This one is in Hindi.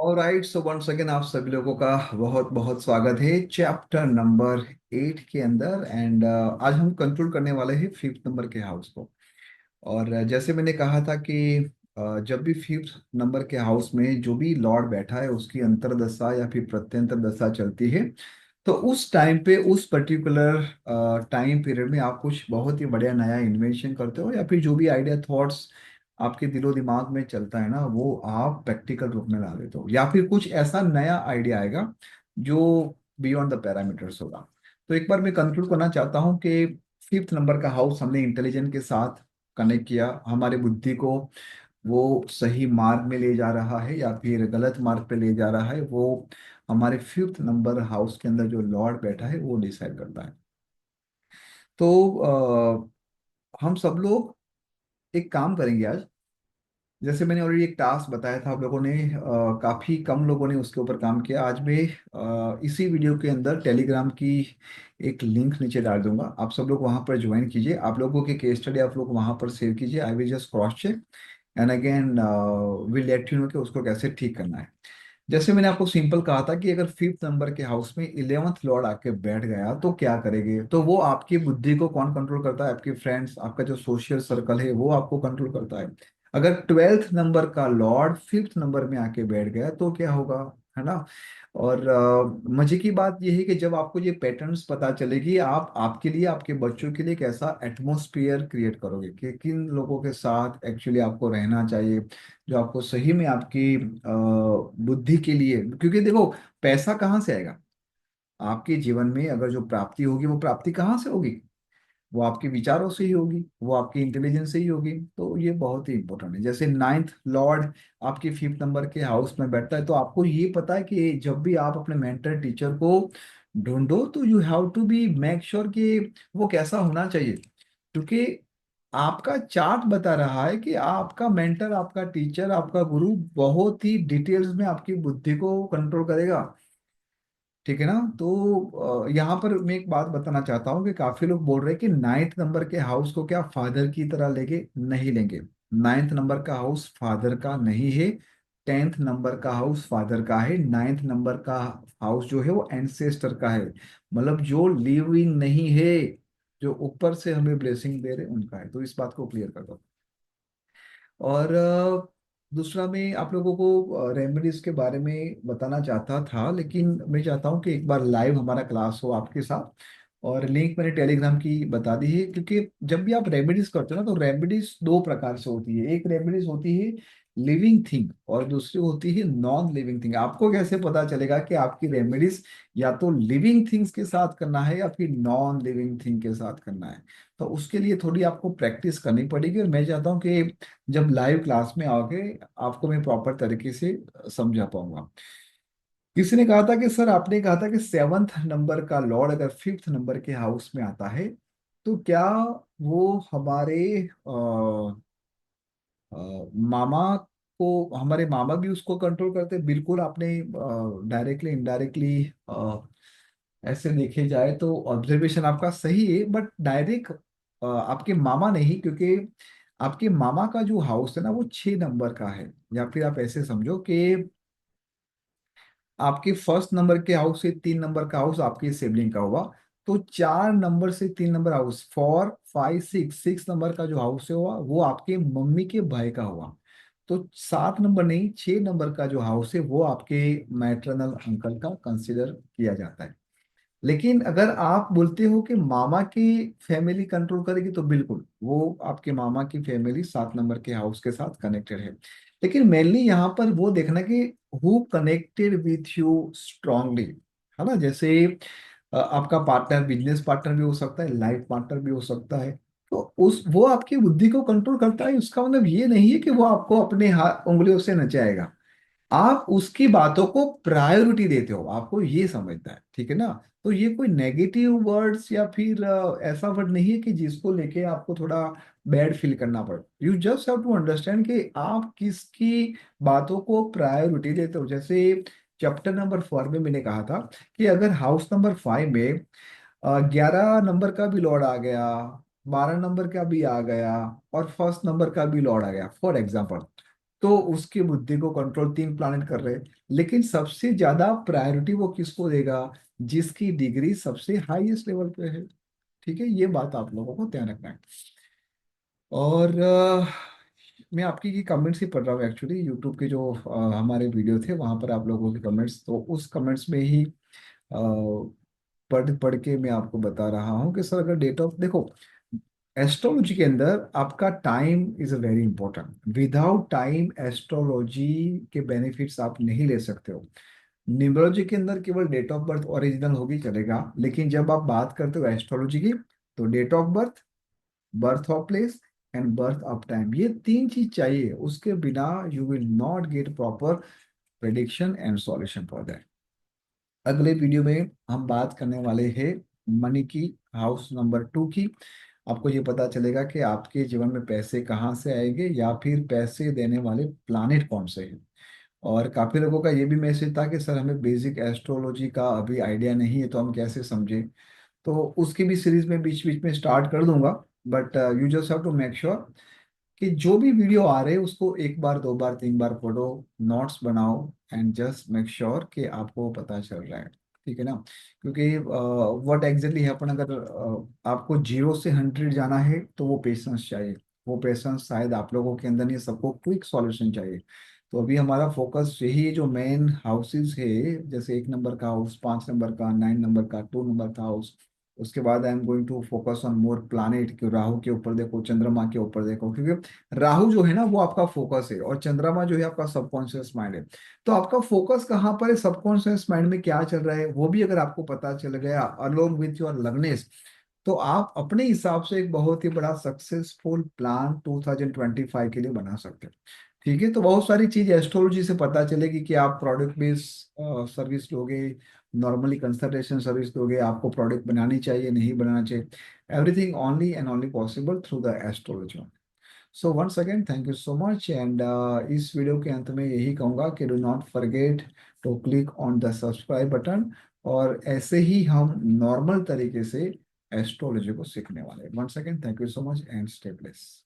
ऑलराइट, सो वंस अगेन आप सभी लोगों का बहुत बहुत स्वागत है चैप्टर नंबर 8 के अंदर। एंड आज हम कंक्लूड करने वाले हैं फिफ्थ नंबर के हाउस को। और जैसे मैंने कहा था कि जब भी फिफ्थ नंबर के हाउस में जो भी लॉर्ड बैठा है उसकी अंतर्दशा या फिर प्रत्यंतर दशा चलती है, तो उस टाइम पे उस पर्टिकुलर टाइम पीरियड में आप कुछ बहुत ही बढ़िया नया इन्वेंशन करते हो, या फिर जो भी आइडिया थॉट्स आपके दिलो दिमाग में चलता है ना, वो आप प्रैक्टिकल रूप में ला देते हो, या फिर कुछ ऐसा नया आइडिया आएगा जो बियॉन्ड द पैरामीटर्स होगा। तो एक बार मैं कंक्लूड करना चाहता हूँ कि फिफ्थ नंबर का हाउस हमने इंटेलिजेंस के साथ कनेक्ट किया। हमारे बुद्धि को वो सही मार्ग में ले जा रहा है या फिर गलत मार्ग पे ले जा रहा है, वो हमारे फिफ्थ नंबर हाउस के अंदर जो लॉर्ड बैठा है वो डिसाइड करता है। तो हम सब लोग एक काम करेंगे आज। जैसे मैंने ऑलरेडी एक टास्क बताया था, आप लोगों ने काफी कम लोगों ने उसके ऊपर काम किया। आज मैं इसी वीडियो के अंदर टेलीग्राम की एक लिंक नीचे डाल दूंगा, आप सब लोग वहां पर ज्वाइन कीजिए। आप लोगों के केस स्टडी आप लोग वहां पर शेयर कीजिए। I will just cross check and again will let you know कि उसको कैसे ठीक करना है। जैसे मैंने आपको सिंपल कहा था कि अगर फिफ्थ नंबर के हाउस में 11th लॉर्ड आके बैठ गया तो क्या करेंगे, तो वो आपकी बुद्धि को कौन कंट्रोल करता है? आपके फ्रेंड्स, आपका जो सोशल सर्कल है वो आपको कंट्रोल करता है। अगर 12th नंबर का लॉर्ड फिफ्थ नंबर में आके बैठ गया तो क्या होगा, है ना? और मजे की बात यह है कि जब आपको ये पैटर्न्स पता चलेगी, आप आपके लिए, आपके बच्चों के लिए कैसा एटमोस्फियर क्रिएट करोगे कि किन लोगों के साथ एक्चुअली आपको रहना चाहिए, जो आपको सही में आपकी बुद्धि के लिए। क्योंकि देखो, पैसा कहाँ से आएगा? आपके जीवन में अगर जो प्राप्ति होगी वो प्राप्ति कहाँ से होगी? वो आपके विचारों से ही होगी, वो आपकी इंटेलिजेंस से ही होगी। तो ये बहुत ही इंपॉर्टेंट है। जैसे नाइन्थ लॉर्ड आपके फिफ्थ नंबर के हाउस में बैठता है, तो आपको ये पता है कि जब भी आप अपने मेंटर टीचर को ढूंढो तो you have to be make sure कि वो कैसा होना चाहिए। क्योंकि आपका चार्ट बता रहा है कि आपका मेंटर, आपका टीचर, आपका गुरु बहुत ही डिटेल्स में आपकी बुद्धि को कंट्रोल करेगा। ठीक है ना? तो यहाँ पर मैं एक बात बताना चाहता हूँ कि काफी लोग बोल रहे हैं कि नाइन्थ नंबर के हाउस को क्या फादर की तरह लेंगे? नहीं लेंगे। नाइन्थ नंबर का हाउस फादर का नहीं है। 10th नंबर का हाउस फादर का है। नाइन्थ नंबर का हाउस जो है वो एंसेस्टर का है, मतलब जो लिविंग नहीं है, जो ऊपर से हमें ब्लेसिंग दे रहे उनका है। तो इस बात को क्लियर कर दो। और दूसरा, मैं आप लोगों को रेमेडीज के बारे में बताना चाहता था, लेकिन मैं चाहता हूँ कि एक बार लाइव हमारा क्लास हो आपके साथ। और लिंक मैंने टेलीग्राम की बता दी है, क्योंकि जब भी आप रेमेडीज करते हो ना, तो रेमेडीज दो प्रकार से होती है। एक रेमेडीज होती है लिविंग थिंग और दूसरी होती है नॉन लिविंग थिंग। आपको कैसे पता चलेगा कि आपकी रेमेडीज या तो लिविंग थिंग्स के साथ करना है या फिर नॉन लिविंग थिंग के साथ करना है? तो उसके लिए थोड़ी आपको प्रैक्टिस करनी पड़ेगी, और मैं चाहता हूँ कि जब लाइव क्लास में आओगे आपको मैं प्रॉपर तरीके से समझा पाऊंगा। किसी ने कहा था कि सर, आपने कहा था कि 7th नंबर का लॉर्ड अगर फिफ्थ नंबर के हाउस में आता है तो क्या वो हमारे अ, मामा को, हमारे मामा भी उसको कंट्रोल करते हैं? बिल्कुल, आपने डायरेक्टली इनडायरेक्टली ऐसे देखे जाए तो ऑब्जर्वेशन आपका सही है, बट डायरेक्ट आपके मामा नहीं, क्योंकि आपके मामा का जो हाउस है ना वो 6 नंबर का है। या फिर आप ऐसे समझो कि आपके फर्स्ट नंबर के हाउस से 3 नंबर का हाउस आपके सिबलिंग का हुआ, तो 4 नंबर से 3 नंबर हाउस, 4 5 6 6 नंबर का जो हाउस है हुआ वो आपके मम्मी के भाई का हुआ। तो 7 नंबर नहीं, 6 नंबर का जो हाउस है वो आपके मैटरनल अंकल का कंसिडर किया जाता है। लेकिन अगर आप बोलते हो कि मामा की फैमिली कंट्रोल करेगी, तो बिल्कुल वो आपके मामा की फैमिली 7 नंबर के हाउस के साथ कनेक्टेड है। लेकिन मेनली यहाँ पर वो देखना कि who connected with you strongly, है ना? जैसे आपका पार्टनर बिजनेस पार्टनर भी हो सकता है, लाइफ पार्टनर भी हो सकता है। तो उस वो आपकी बुद्धि को कंट्रोल करता है, उसका मतलब ये नहीं है कि वो आपको अपने हाथ उंगलियों से नचाएगा। आप उसकी बातों को प्रायोरिटी देते हो, आपको ये समझना है। ठीक है ना? तो ये कोई नेगेटिव वर्ड्स या फिर ऐसा वर्ड नहीं है कि जिसको लेके आपको थोड़ा बैड फील करना पड़े। You just have to understand कि आप किसकी बातों को प्रायोरिटी देते हो। जैसे चैप्टर नंबर 4 में मैंने कहा था कि अगर हाउस नंबर 5 में 11 नंबर का भी लॉर्ड आ गया, 12 नंबर का भी आ गया और फर्स्ट नंबर का भी लॉर्ड आ गया फॉर एग्जाम्पल, तो उसकी बुद्धि को कंट्रोल तीन प्लानिट कर रहे हैं। लेकिन सबसे ज्यादा प्रायोरिटी वो किसको देगा? जिसकी डिग्री सबसे हाईएस्ट लेवल पे है। ठीक है, ये बात आप लोगों को ध्यान रखना है। और मैं आपकी की कमेंट्स ही पढ़ रहा हूँ एक्चुअली, यूट्यूब के जो हमारे वीडियो थे वहां पर आप लोगों के कमेंट्स, तो उस कमेंट्स में ही पढ़ पढ़ के मैं आपको बता रहा हूँ कि सर अगर डेट ऑफ देखो, एस्ट्रोलॉजी के अंदर आपका time is a very important. Without time astrology के बेनिफिट्स आप नहीं ले सकते हो। न्यूमरोलॉजी के अंदर केवल डेट ऑफ बर्थ ओरिजिनल होगी चलेगा, लेकिन जब आप बात करते हो एस्ट्रोलॉजी की, तो date of birth, birth of place and birth of time, ये तीन चीज चाहिए। उसके बिना you will not get proper prediction and solution for that. अगले वीडियो में हम बात करने वाले हैं मनी की, हाउस नंबर 2 की। आपको ये पता चलेगा कि आपके जीवन में पैसे कहाँ से आएंगे या फिर पैसे देने वाले प्लानिट कौन से हैं। और काफी लोगों का ये भी मैसेज था कि सर हमें बेसिक एस्ट्रोलॉजी का अभी आइडिया नहीं है, तो हम कैसे समझें। तो उसकी भी सीरीज में बीच बीच में स्टार्ट कर दूंगा। But you just have to make sure कि जो भी वीडियो आ रहे हैं उसको एक बार, दो बार, तीन बार पढ़ो, नोट्स बनाओ, एंड जस्ट मेक श्योर कि आपको पता चल रहा है। ठीक है ना? क्योंकि व्हाट एग्जैक्टली हैपन, अगर आपको 0 से 100 जाना है तो वो पेशेंस चाहिए। वो पेशेंस शायद आप लोगों के अंदर नहीं, सबको क्विक सॉल्यूशन चाहिए। तो अभी हमारा फोकस यही है, जो मेन हाउसेस है, जैसे 1 नंबर का हाउस, 5 नंबर का, 9 नंबर का, 2 नंबर का हाउस। उसके बाद I am going to focus on more planet, कि राहु के ऊपर देखो, चंद्रमा के ऊपर देखो, क्योंकि राहु जो है ना वो आपका फोकस है, और चंद्रमा जो है आपका सबकॉन्शियस माइंड है। तो आपका फोकस कहाँ पर है, सबकॉन्शियस माइंड में क्या चल रहा है, वो भी अगर आपको पता चल गया अलोंग विथ योर लर्नेस, तो आप अपने हिसाब से एक बहुत ही बड़ा सक्सेसफुल प्लान 2025 के लिए बना सकते हैं। ठीक है, तो बहुत सारी चीज एस्ट्रोलॉजी से पता चलेगी कि आप प्रोडक्ट बेस्ड सर्विस लोगे, नॉर्मली कंसल्टेशन सर्विस दोगे, आपको प्रोडक्ट बनानी चाहिए नहीं बनाना चाहिए। Everything only and only possible through the astrology. So once again thank you so much, and इस वीडियो के अंत में यही कहूंगा कि do not forget to click on the subscribe button. और ऐसे ही हम नॉर्मल तरीके से एस्ट्रोलॉजी को सीखने वाले हैं। Once again thank you so much and stay bless.